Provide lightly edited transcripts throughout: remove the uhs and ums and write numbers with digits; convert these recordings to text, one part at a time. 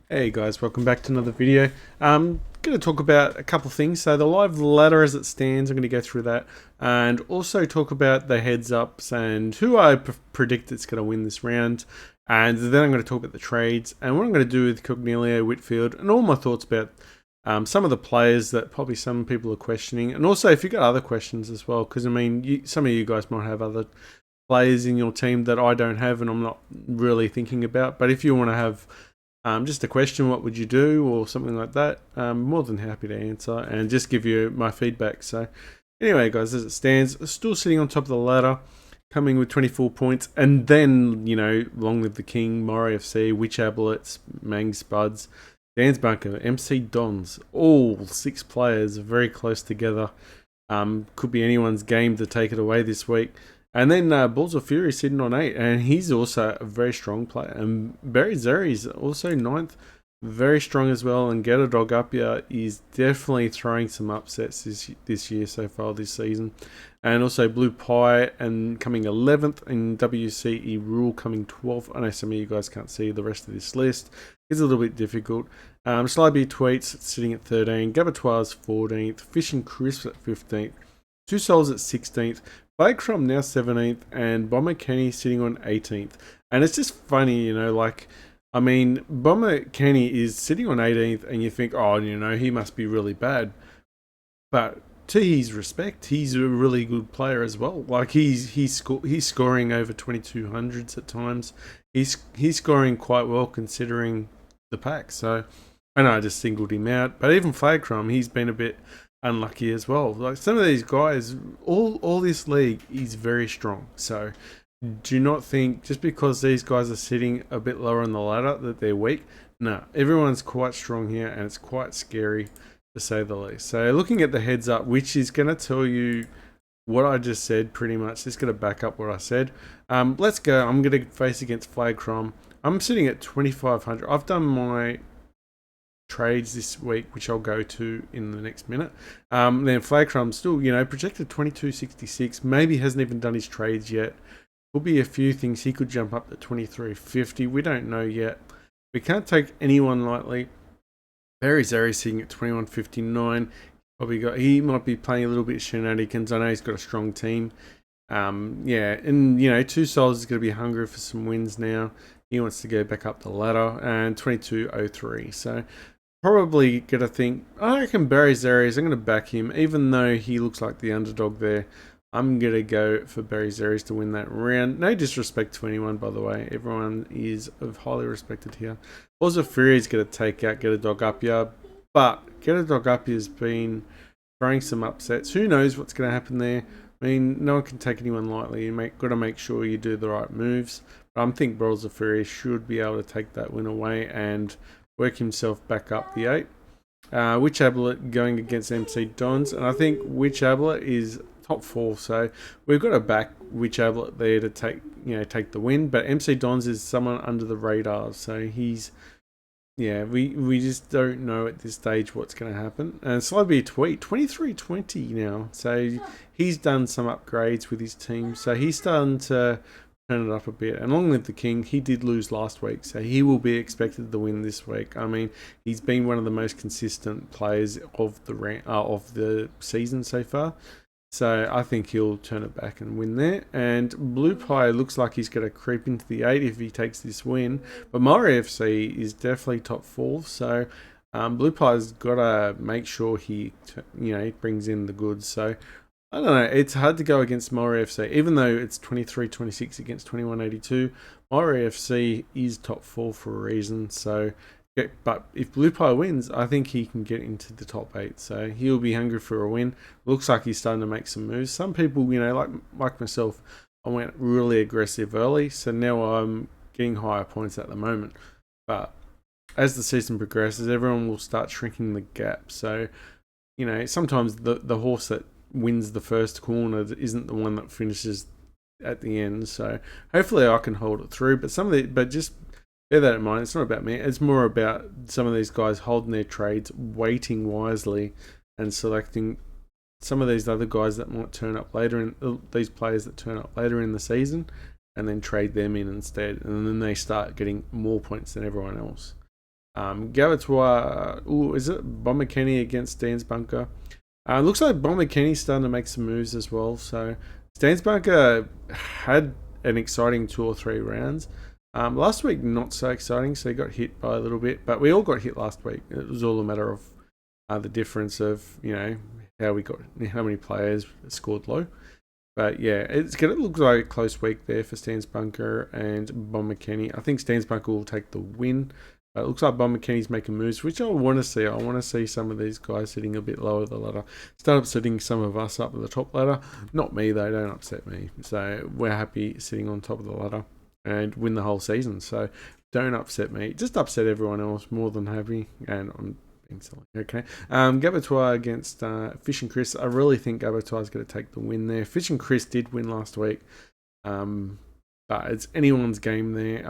Hey guys, welcome back to another video. I'm going to talk about a couple things. So the live ladder as it stands, I'm going to go through that, and also talk about the heads ups and who I predict it's going to win this round. And then I'm going to talk about the trades and what I'm going to do with Cognilio, Whitfield, and all my thoughts about some of the players that probably some people are questioning, and also if you've got other questions as well, because I mean, some of you guys might have other players in your team that I don't have and I'm not really thinking about. But if you want to have just a question, what would you do, or something like that, I'm more than happy to answer and just give you my feedback. So, anyway, guys, as it stands, still sitting on top of the ladder, coming with 24 points, and then, long live the king, Murray FC, Witch Ablets, Mang Spuds, Dan's Bunker, MC Dons, all 6 players very close together. Could be anyone's game to take it away this week. And then Balls of Fury sitting on 8, and he's also a very strong player. And Barry Zeri's also 9th, very strong as well. And Get a Dog Up Here is definitely throwing some upsets this year so far this season. And also Blue Pie and coming 11th, and WCE Rule coming 12th. I know some of you guys can't see the rest of this list. It's a little bit difficult. Slyby Tweets sitting at 13, Gabatoire's 14th, Fish and Crisp at 15th, Two Souls at 16th, Blake Crumb now 17th, and Bomber Kenny sitting on 18th. And it's just funny, Bomber Kenny is sitting on 18th, and you think, oh, he must be really bad. But to his respect, he's a really good player as well. Like he's scoring over 2200s at times. He's scoring quite well considering the pack. So I know I just singled him out, but even Flag Crumb, he's been a bit unlucky as well. Like some of these guys, all this league is very strong. So do not think just because these guys are sitting a bit lower on the ladder that they're weak. No, everyone's quite strong here, and it's quite scary to say the least. So looking at the heads up, which is going to tell you what I just said pretty much. It's going to back up what I said. Let's go. I'm going to face against Flag Crumb. I'm sitting at 2500. I've done my trades this week, which I'll go to in the next minute. Then Flag Crumb still, projected 2266. Maybe hasn't even done his trades yet. Could be a few things. He could jump up to 2350. We don't know yet. We can't take anyone lightly. Barry Zeri sitting at 2159. He might be playing a little bit of shenanigans. I know he's got a strong team. And Two Souls is going to be hungry for some wins now. He wants to go back up the ladder, and 2203. So probably gonna think, I reckon Barry Zeres, I'm gonna back him, even though he looks like the underdog there. I'm gonna go for Barry Zeres to win that round. No disrespect to anyone, by the way. Everyone is highly respected here. Also, Fury's gonna take out Get a Dog Up Here, but Get a Dog Up Here has been throwing some upsets. Who knows what's gonna happen there? I mean, no one can take anyone lightly. Got to make sure you do the right moves. But I think Brawls of Fury should be able to take that win away and work himself back up the 8. Witch Ablet going against MC Dons, and I think Witch Ablet is top 4, so we've got to back Witch Ablet there to take the win. But MC Dons is someone under the radar, so he's we just don't know at this stage what's going to happen. And Slobby Tweet 2320 now, so he's done some upgrades with his team, so he's starting to turn it up a bit. And Long Live the King, he did lose last week, so he will be expected to win this week. I mean, he's been one of the most consistent players of the season so far. So I think he'll turn it back and win there. And Blue Pie looks like he's going to creep into the 8 if he takes this win. But Murray FC is definitely top 4. So Blue Pie's got to make sure he brings in the goods. So I don't know. It's hard to go against Murray FC. Even though it's 23-26 against 21-82, Murray FC is top 4 for a reason. So but if Blue Pie wins, I think he can get into the top 8. So he'll be hungry for a win. Looks like he's starting to make some moves. Some people, like myself, I went really aggressive early. So now I'm getting higher points at the moment. But as the season progresses, everyone will start shrinking the gap. So, sometimes the horse that wins the first corner isn't the one that finishes at the end. So hopefully I can hold it through. But just bear that in mind. It's not about me. It's more about some of these guys holding their trades, waiting wisely, and selecting some of these other guys that might turn up later in these players that turn up later in the season, and then trade them in instead. And then they start getting more points than everyone else. Gabatois, is it Bomber Kenny against Dan's Bunker? Looks like Bomber Kenny's starting to make some moves as well. So Dan's Bunker had an exciting 2 or 3 rounds. Last week, not so exciting, so he got hit by a little bit, but we all got hit last week. It was all a matter of the difference of, how many players scored low. But yeah, it's going to look like a close week there for Stans Bunker and Bomber Kenny. I think Stans Bunker will take the win. It looks like Bomber Kenny's making moves, which I want to see. I want to see some of these guys sitting a bit lower the ladder. Start upsetting some of us up at the top ladder. Not me, though. Don't upset me. So we're happy sitting on top of the ladder and win the whole season. So don't upset me. Just upset everyone else. More than happy. And I'm being silly. Okay. Gabatois against Fish and Chris. I really think Gabatois is going to take the win there. Fish and Chris did win last week. But it's anyone's game there.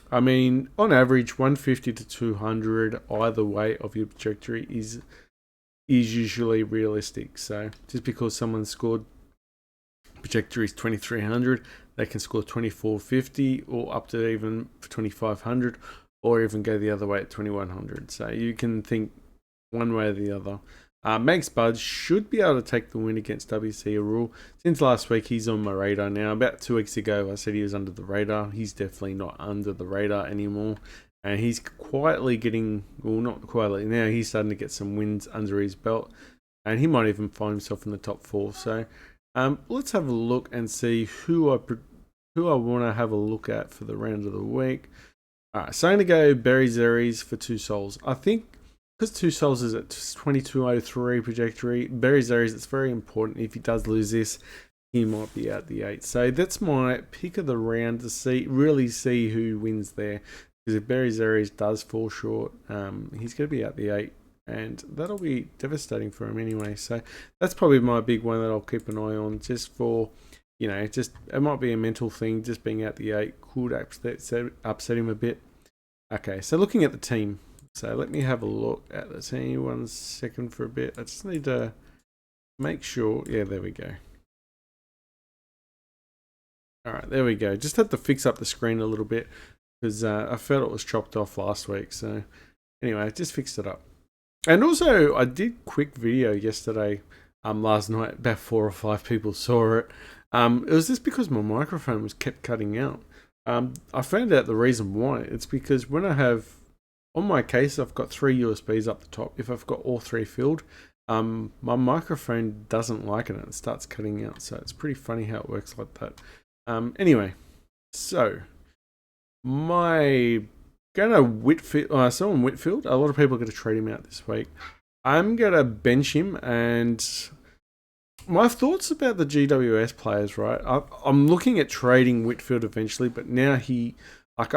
On average, 150 to 200 either way of your trajectory is usually realistic. So just because someone scored trajectory is 2300, they can score 2450 or up to even 2500, or even go the other way at 2100. So you can think one way or the other. Max Bud should be able to take the win against WC Rule. Since last week, he's on my radar now. About 2 weeks ago, I said he was under the radar. He's definitely not under the radar anymore. And he's quietly getting, well, not quietly, now he's starting to get some wins under his belt. And he might even find himself in the top 4. So let's have a look and see who I want to have a look at for the round of the week. Alright, so I'm going to go Berry Zeries for 2 souls. I think because 2 souls is at 2203 trajectory, Berry Zeries, it's very important. If he does lose this, he might be out the 8. So that's my pick of the round to really see who wins there. Because if Berry Zeries does fall short, he's going to be out the 8. And that'll be devastating for him anyway. So that's probably my big one that I'll keep an eye on, just for, it might be a mental thing. Just being out the 8 could upset him a bit. Okay, so looking at the team. So let me have a look at the team 1 second for a bit. I just need to make sure. Yeah, there we go. All right, there we go. Just had to fix up the screen a little bit because I felt it was chopped off last week. So anyway, I just fixed it up. And also, I did quick video yesterday, last night. About 4 or 5 people saw it. It was just because my microphone was kept cutting out. I found out the reason why. It's because when I have, on my case, I've got 3 USBs up the top. If I've got all 3 filled, my microphone doesn't like it and it starts cutting out. So it's pretty funny how it works like that. Anyway, so Whitfield. Whitfield. A lot of people are going to trade him out this week. I'm going to bench him, and my thoughts about the GWS players, right? I'm looking at trading Whitfield eventually, but now I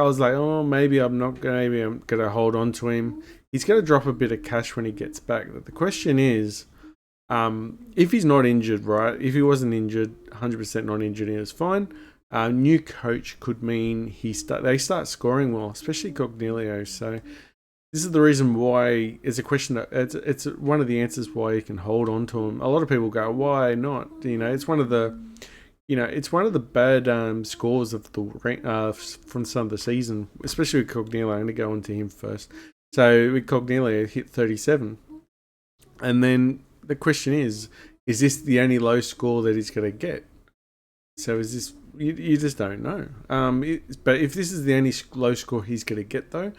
was like, oh, maybe I'm going to hold on to him. He's going to drop a bit of cash when he gets back. The question is, if he's not injured, right? If he wasn't injured, 100% not injured, he was fine. New coach could mean they start scoring well, especially Cognilio. So this is the reason why it's a question that it's one of the answers why you can hold on to him. A lot of people go, why not? It's one of the bad scores of the from some of the season, especially with Cognilio. I'm going to go on to him first. So with Cognilio, hit 37, and then the question is this the only low score that he's going to get? So is this? You just don't know. But if this is the only low score he's going to get, though,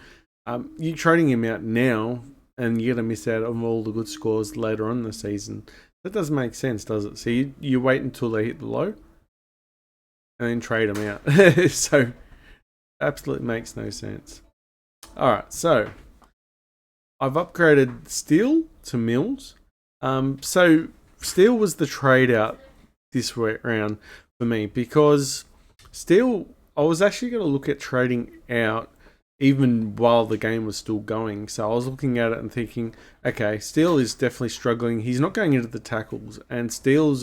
you're trading him out now, and you're going to miss out on all the good scores later on in the season. That doesn't make sense, does it? So you wait until they hit the low, and then trade them out. So absolutely makes no sense. All right, so I've upgraded Steel to Mills. So Steel was the trade out this round for me, because Steel, I was actually going to look at trading out even while the game was still going. So I was looking at it and thinking, okay, Steel is definitely struggling. He's not going into the tackles, and Steel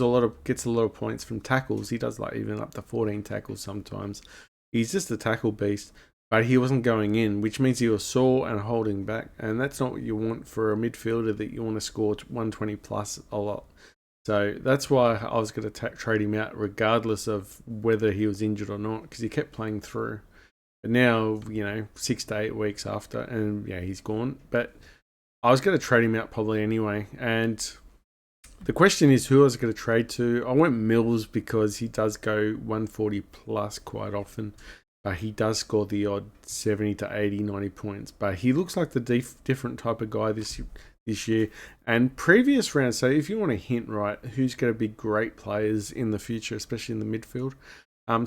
gets a lot of points from tackles. He does even up to 14 tackles sometimes. He's just a tackle beast, but he wasn't going in, which means he was sore and holding back, and that's not what you want for a midfielder that you want to score 120 plus a lot. So that's why I was going to trade him out regardless of whether he was injured or not, because he kept playing through. But now, 6 to 8 weeks after, and yeah, he's gone. But I was going to trade him out probably anyway. And the question is who I was going to trade to. I went Mills because he does go 140 plus quite often. But he does score the odd 70 to 80, 90 points. But he looks like the different type of guy this year. And previous rounds, so if you want a hint, right, who's going to be great players in the future, especially in the midfield,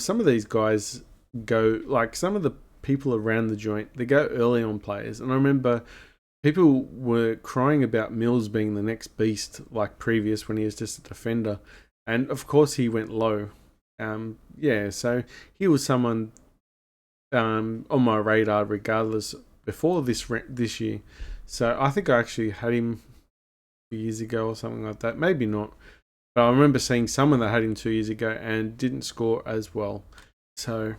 some of these guys go, like some of the people around the joint, they go early on players. And I remember people were crying about Mills being the next beast, like previous when he was just a defender. And of course, he went low. So he was someone on my radar regardless before this year. So I think I actually had him 2 years ago or something like that. Maybe not. But I remember seeing someone that had him 2 years ago and didn't score as well. So,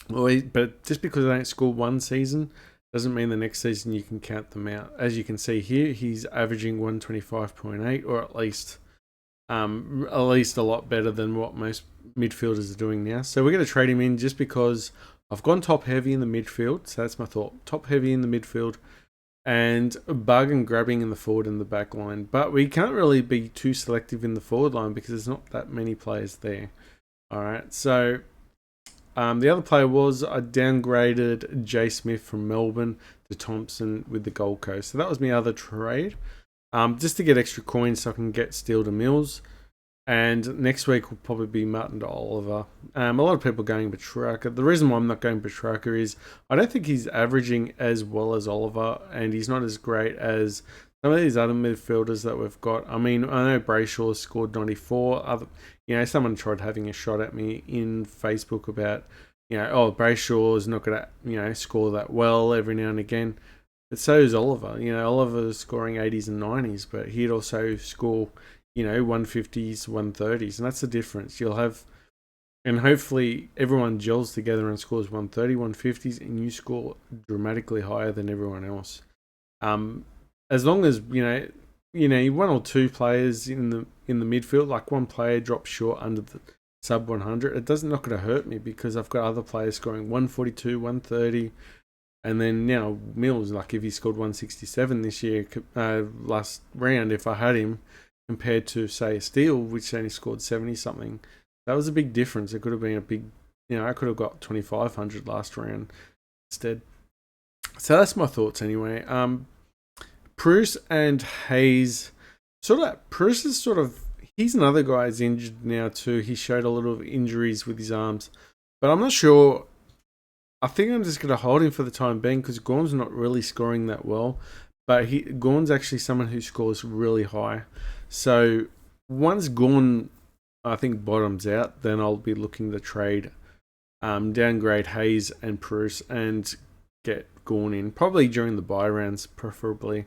but just because they don't score one season doesn't mean the next season you can count them out. As you can see here, he's averaging 125.8, or at least a lot better than what most midfielders are doing now. So we're going to trade him in just because I've gone top heavy in the midfield. So that's my thought. Top heavy in the midfield and bargain grabbing in the forward and the back line. But we can't really be too selective in the forward line because there's not that many players there. All right. So the other player was I downgraded Jay Smith from Melbourne to Thompson with the Gold Coast. So that was my other trade. Just to get extra coins so I can get Steele to Mills. And next week will probably be Martin to Oliver. A lot of people are going Petrarca. The reason why I'm not going Petrarca is I don't think he's averaging as well as Oliver, and he's not as great as some of these other midfielders that we've got. I mean, I know Brayshaw scored 94. Someone tried having a shot at me in Facebook about, Brayshaw is not going to, score that well every now and again. But so is Oliver. Oliver's scoring 80s and 90s, but he'd also score 150s, 130s, and that's the difference. You'll have, and hopefully everyone gels together and scores 130, 150s, and you score dramatically higher than everyone else. As long as one or two players in the midfield, like one player drops short under the sub 100, it doesn't not going to hurt me because I've got other players scoring 142, 130. And then now Mills, like if he scored 167 this year, last round, if I had him, compared to, say, Steele, which only scored 70 something, that was a big difference. It could have been a big, I could have got 2,500 last round instead. So that's my thoughts anyway. Bruce and Hayes, Bruce is he's another guy who's injured now too. He showed a little of injuries with his arms, but I'm not sure. I think I'm just going to hold him for the time being because Gorn's not really scoring that well. But Gorn's actually someone who scores really high. So once Gorn, I think, bottoms out, then I'll be looking to trade, downgrade Hayes and Bruce and get Gorn in. Probably during the bye rounds, preferably.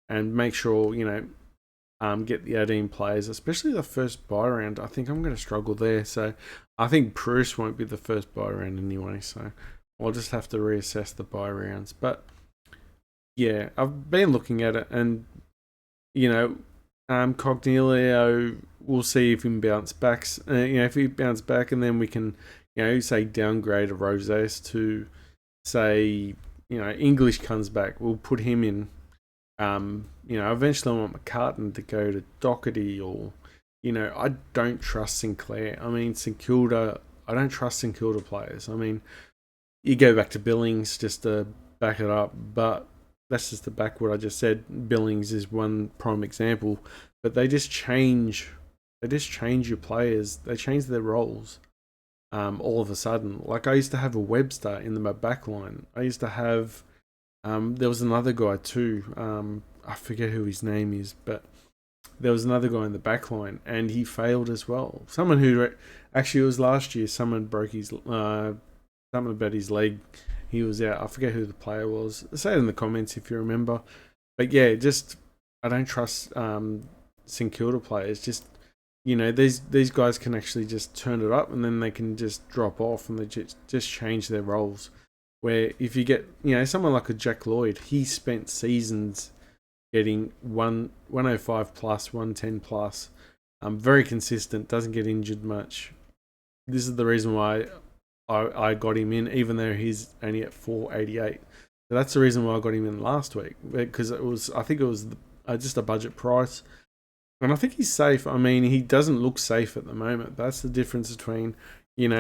And make sure, get the 18 players, especially the first bye round. I think I'm going to struggle there. So I think Bruce won't be the first bye round anyway. So I'll just have to reassess the bye rounds. But yeah, I've been looking at it, and Cognilio, we'll see if he bounce back. If he bounce back, and then we can, say downgrade a Roses to, say, English comes back. We'll put him in. Eventually I want McCartan to go to Doherty, or, I don't trust Sinclair. I mean, St Kilda, I don't trust St Kilda players. I mean, you go back to Billings just to back it up, but that's just to back what I just said. Billings is one prime example, but they just change your players. They change their roles all of a sudden. Like I used to have a Webster in my back line. I used to have, there was another guy too. I forget who his name is, but there was another guy in the back line and he failed as well. Someone who actually, it was last year, someone broke his, something about his leg. He was out. I forget who the player was. Say it in the comments if you remember. But yeah, just I don't trust St Kilda players. Just these guys can actually just turn it up and then they can just drop off and they just change their roles. Where if you get someone like a Jack Lloyd, he spent seasons getting 105 plus, 110 plus. Very consistent. Doesn't get injured much. This is the reason why I got him in, even though he's only at 488. So that's the reason why I got him in last week, because I think it was just a budget price, and I think he's safe. I mean, he doesn't look safe at the moment. That's the difference between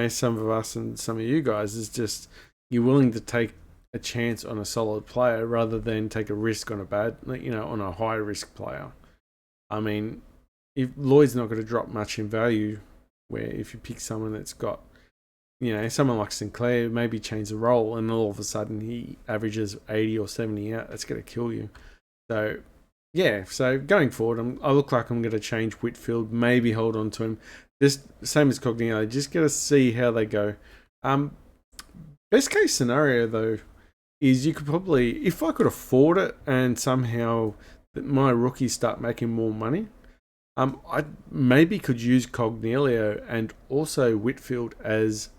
some of us and some of you guys, is just you're willing to take a chance on a solid player rather than take a risk on on a high risk player. I mean, if Lloyd's not going to drop much in value, where if you pick someone that's got, someone like Sinclair, maybe change the role and all of a sudden he averages 80 or 70 out, that's going to kill you. So, yeah, so going forward, I look like I'm going to change Whitfield, maybe hold on to him. Just same as Cognito, just going to see how they go. Best case scenario, though, is you could probably, if I could afford it and somehow my rookies start making more money, I maybe could use Cognilio and also Whitfield as,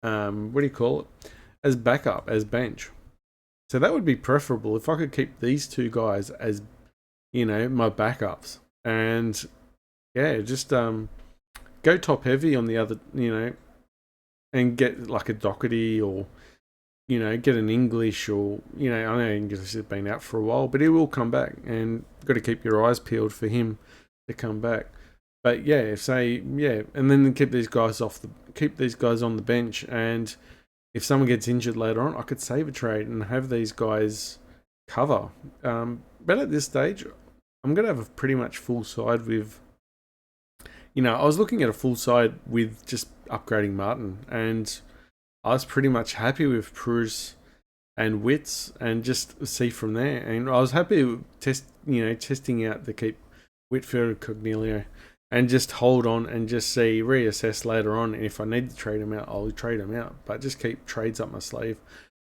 as backup, as bench. So that would be preferable if I could keep these two guys as, my backups. And yeah, just go top heavy on the other, and get like a Doherty or, get an English or, I know English has been out for a while, but he will come back, and got to keep your eyes peeled for him to come back. But yeah, and then keep these guys on the bench, and if someone gets injured later on, I could save a trade and have these guys cover. But at this stage, I'm gonna have a pretty much full side with. I was looking at a full side with just upgrading Martin, and I was pretty much happy with Prus and Wits, and just see from there. And I was happy with testing out the keep Whitfield and Cognilio, and just hold on and just reassess later on. And if I need to trade him out, I'll trade him out. But just keep trades up my sleeve,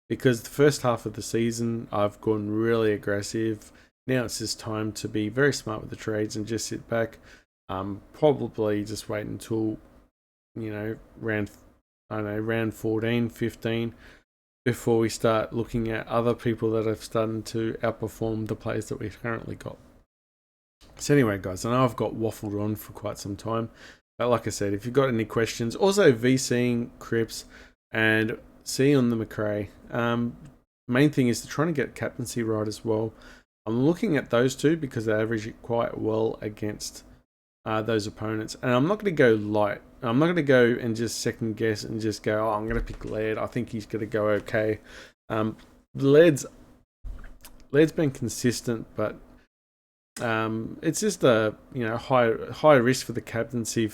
because the first half of the season I've gone really aggressive. Now it's just time to be very smart with the trades and just sit back. Probably just wait until round 14, 15 before we start looking at other people that have started to outperform the players that we've currently got. So anyway, guys, I know I've got waffled on for quite some time, but like I said, if you've got any questions, also VCing Cripps and C on the McRae. Main thing is to try to get captaincy right as well. I'm looking at those two because they average it quite well against those opponents, and I'm not going to go light. I'm not going to go and just second guess and just go, I'm going to pick Laird. I think he's going to go okay. Laird's been consistent, but it's just a high risk for the captaincy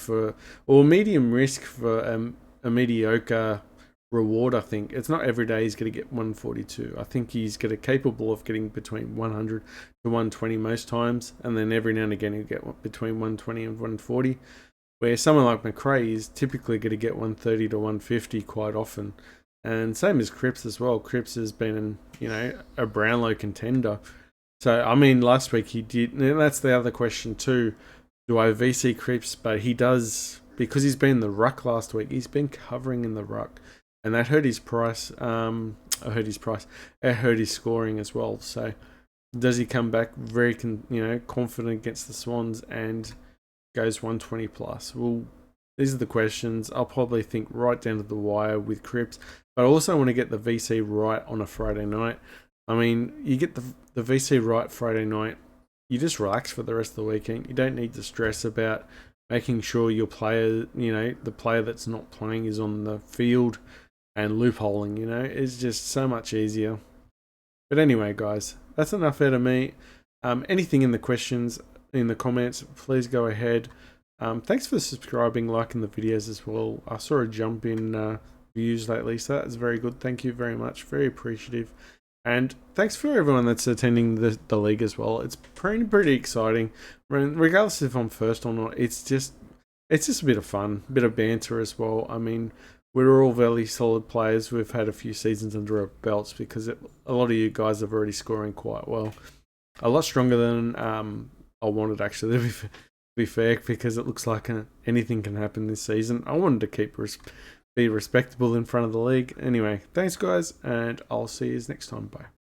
or medium risk for a mediocre reward. I think it's not every day he's going to get 142. I think he's capable of getting between 100 to 120 most times, and then every now and again he'll get between 120 and 140. Where someone like McRae is typically going to get 130 to 150 quite often, and same as Cripps as well. Cripps has been a Brownlow contender. So, I mean, last week he did, and that's the other question too. Do I VC Cripps? But he does, because he's been in the ruck last week, he's been covering in the ruck, and that hurt his price. It hurt his scoring as well. So, does he come back very confident against the Swans and goes 120 plus? Well, these are the questions. I'll probably think right down to the wire with Cripps, but I also want to get the VC right on a Friday night. I mean, you get the VC right Friday night, you just relax for the rest of the weekend. You don't need to stress about making sure your player, the player that's not playing is on the field and loopholing, it's just so much easier. But anyway, guys, that's enough out of me. Anything in the questions, in the comments, please go ahead. Thanks for subscribing, liking the videos as well. I saw a jump in views lately, so that's very good. Thank you very much. Very appreciative. And thanks for everyone that's attending the league as well. It's pretty exciting. I mean, regardless if I'm first or not, it's just a bit of fun, a bit of banter as well. I mean, we're all very solid players. We've had a few seasons under our belts because a lot of you guys are already scoring quite well. A lot stronger than I wanted, actually, to be fair, because it looks like anything can happen this season. I wanted to be respectable in front of the league. Anyway, thanks guys, and I'll see you next time. Bye.